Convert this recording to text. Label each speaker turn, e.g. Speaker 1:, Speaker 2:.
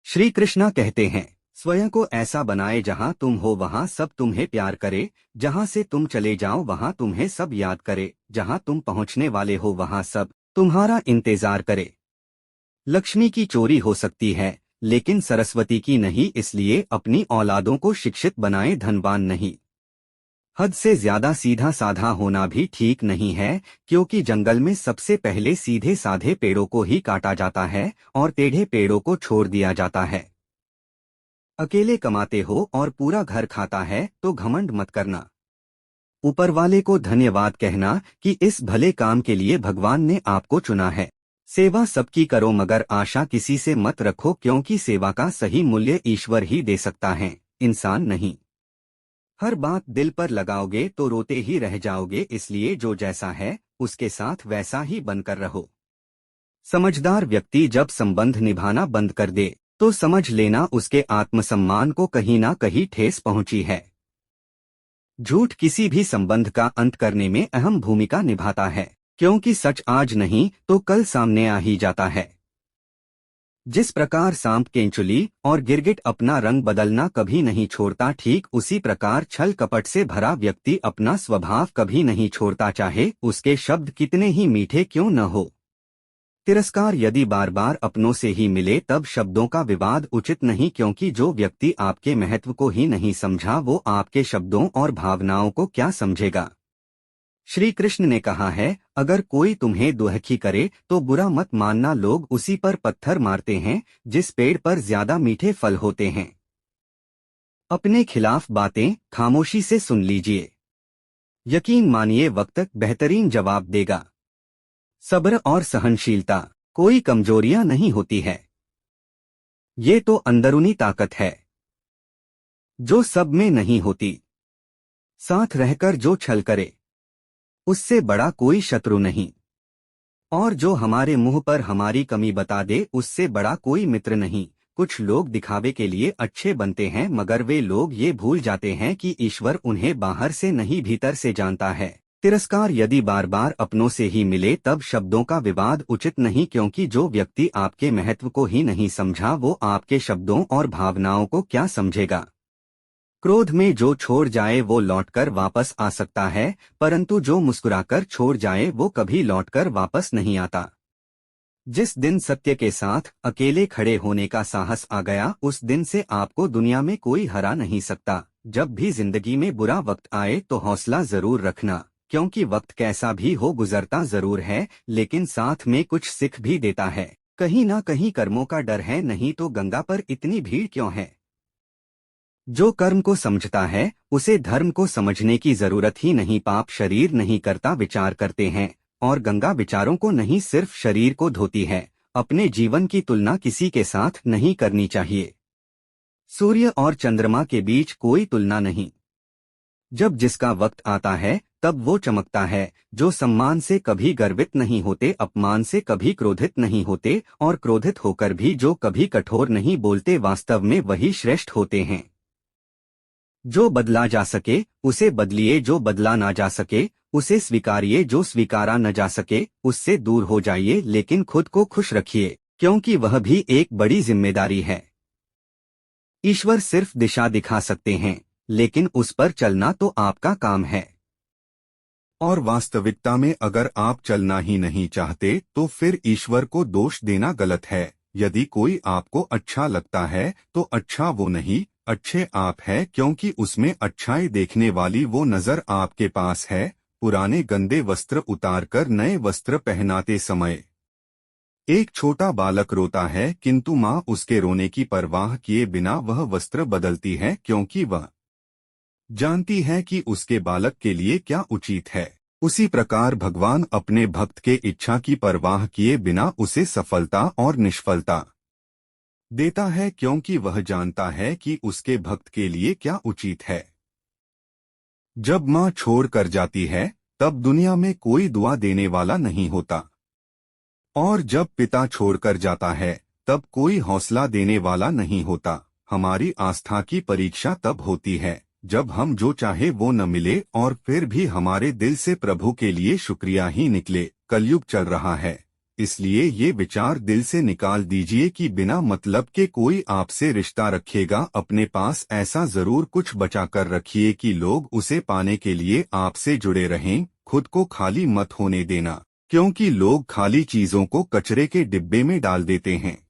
Speaker 1: श्री कृष्णा कहते हैं, स्वयं को ऐसा बनाए जहां तुम हो वहां सब तुम्हें प्यार करे, जहां से तुम चले जाओ वहां तुम्हें सब याद करे, जहां तुम पहुंचने वाले हो वहां सब तुम्हारा इंतजार करे। लक्ष्मी की चोरी हो सकती है, लेकिन सरस्वती की नहीं, इसलिए अपनी औलादों को शिक्षित बनाए, धनवान नहीं। हद से ज्यादा सीधा साधा होना भी ठीक नहीं है, क्योंकि जंगल में सबसे पहले सीधे साधे पेड़ों को ही काटा जाता है और टेढ़े पेड़ों को छोड़ दिया जाता है। अकेले कमाते हो और पूरा घर खाता है तो घमंड मत करना। ऊपर वाले को धन्यवाद कहना कि इस भले काम के लिए भगवान ने आपको चुना है। सेवा सबकी करो मगर आशा किसी से मत रखो, क्योंकि सेवा का सही मूल्य ईश्वर ही दे सकता है, इंसान नहीं। हर बात दिल पर लगाओगे तो रोते ही रह जाओगे, इसलिए जो जैसा है उसके साथ वैसा ही बनकर रहो। समझदार व्यक्ति जब संबंध निभाना बंद कर दे तो समझ लेना उसके आत्मसम्मान को कहीं ना कहीं ठेस पहुंची है। झूठ किसी भी संबंध का अंत करने में अहम भूमिका निभाता है, क्योंकि सच आज नहीं तो कल सामने आ ही जाता है। जिस प्रकार सांप केंचुली और गिरगिट अपना रंग बदलना कभी नहीं छोड़ता, ठीक उसी प्रकार छल कपट से भरा व्यक्ति अपना स्वभाव कभी नहीं छोड़ता, चाहे उसके शब्द कितने ही मीठे क्यों न हो। तिरस्कार यदि बार बार अपनों से ही मिले तब शब्दों का विवाद उचित नहीं, क्योंकि जो व्यक्ति आपके महत्व को ही नहीं समझा वो आपके शब्दों और भावनाओं को क्या समझेगा। श्री कृष्ण ने कहा है, अगर कोई तुम्हें दुखी करे तो बुरा मत मानना, लोग उसी पर पत्थर मारते हैं जिस पेड़ पर ज्यादा मीठे फल होते हैं। अपने खिलाफ बातें खामोशी से सुन लीजिए, यकीन मानिए वक्त बेहतरीन जवाब देगा। सब्र और सहनशीलता कोई कमजोरियां नहीं होती है, ये तो अंदरूनी ताकत है जो सब में नहीं होती। साथ रहकर जो छल करे उससे बड़ा कोई शत्रु नहीं, और जो हमारे मुंह पर हमारी कमी बता दे उससे बड़ा कोई मित्र नहीं। कुछ लोग दिखावे के लिए अच्छे बनते हैं, मगर वे लोग ये भूल जाते हैं कि ईश्वर उन्हें बाहर से नहीं भीतर से जानता है। तिरस्कार यदि बार बार अपनों से ही मिले तब शब्दों का विवाद उचित नहीं, क्योंकि जो व्यक्ति आपके महत्व को ही नहीं समझा वो आपके शब्दों और भावनाओं को क्या समझेगा। क्रोध में जो छोड़ जाए वो लौटकर वापस आ सकता है, परंतु जो मुस्कुराकर छोड़ जाए वो कभी लौटकर वापस नहीं आता। जिस दिन सत्य के साथ अकेले खड़े होने का साहस आ गया, उस दिन से आपको दुनिया में कोई हरा नहीं सकता। जब भी जिंदगी में बुरा वक्त आए तो हौसला जरूर रखना, क्योंकि वक्त कैसा भी हो गुजरता जरूर है, लेकिन साथ में कुछ सिख भी देता है। कहीं ना कहीं कर्मों का डर है, नहीं तो गंगा पर इतनी भीड़ क्यों है। जो कर्म को समझता है उसे धर्म को समझने की जरूरत ही नहीं। पाप शरीर नहीं करता, विचार करते हैं, और गंगा विचारों को नहीं सिर्फ शरीर को धोती है। अपने जीवन की तुलना किसी के साथ नहीं करनी चाहिए। सूर्य और चंद्रमा के बीच कोई तुलना नहीं। जब जिसका वक्त आता है तब वो चमकता है। जो सम्मान से कभी गर्वित नहीं होते, अपमान से कभी क्रोधित नहीं होते, और क्रोधित होकर भी जो कभी कठोर नहीं बोलते, वास्तव में वही श्रेष्ठ होते हैं। जो बदला जा सके उसे बदलिए, जो बदला ना जा सके उसे स्वीकारिए, जो स्वीकारा न जा सके उससे दूर हो जाइए, लेकिन खुद को खुश रखिए, क्योंकि वह भी एक बड़ी जिम्मेदारी है। ईश्वर सिर्फ दिशा दिखा सकते हैं, लेकिन उस पर चलना तो आपका काम है।
Speaker 2: और वास्तविकता में अगर आप चलना ही नहीं चाहते तो फिर ईश्वर को दोष देना गलत है। यदि कोई आपको अच्छा लगता है तो अच्छा वो नहीं, अच्छे आप है, क्योंकि उसमें अच्छाई देखने वाली वो नजर आपके पास है। पुराने गंदे वस्त्र उतारकर नए वस्त्र पहनाते समय एक छोटा बालक रोता है, किंतु माँ उसके रोने की परवाह किए बिना वह वस्त्र बदलती है, क्योंकि वह जानती है कि उसके बालक के लिए क्या उचित है। उसी प्रकार भगवान अपने भक्त के इच्छा की परवाह किए बिना उसे सफलता और निष्फलता देता है, क्योंकि वह जानता है कि उसके भक्त के लिए क्या उचित है। जब माँ छोड़ कर जाती है तब दुनिया में कोई दुआ देने वाला नहीं होता, और जब पिता छोड़कर जाता है तब कोई हौसला देने वाला नहीं होता। हमारी आस्था की परीक्षा तब होती है जब हम जो चाहे वो न मिले और फिर भी हमारे दिल से प्रभु के लिए शुक्रिया ही निकले। कलयुग चल रहा है, इसलिए ये विचार दिल से निकाल दीजिए कि बिना मतलब के कोई आपसे रिश्ता रखेगा अपने पास ऐसा जरूर कुछ बचा कर रखिए कि लोग उसे पाने के लिए आपसे जुड़े रहें। खुद को खाली मत होने देना, क्योंकि लोग खाली चीजों को कचरे के डिब्बे में डाल देते हैं।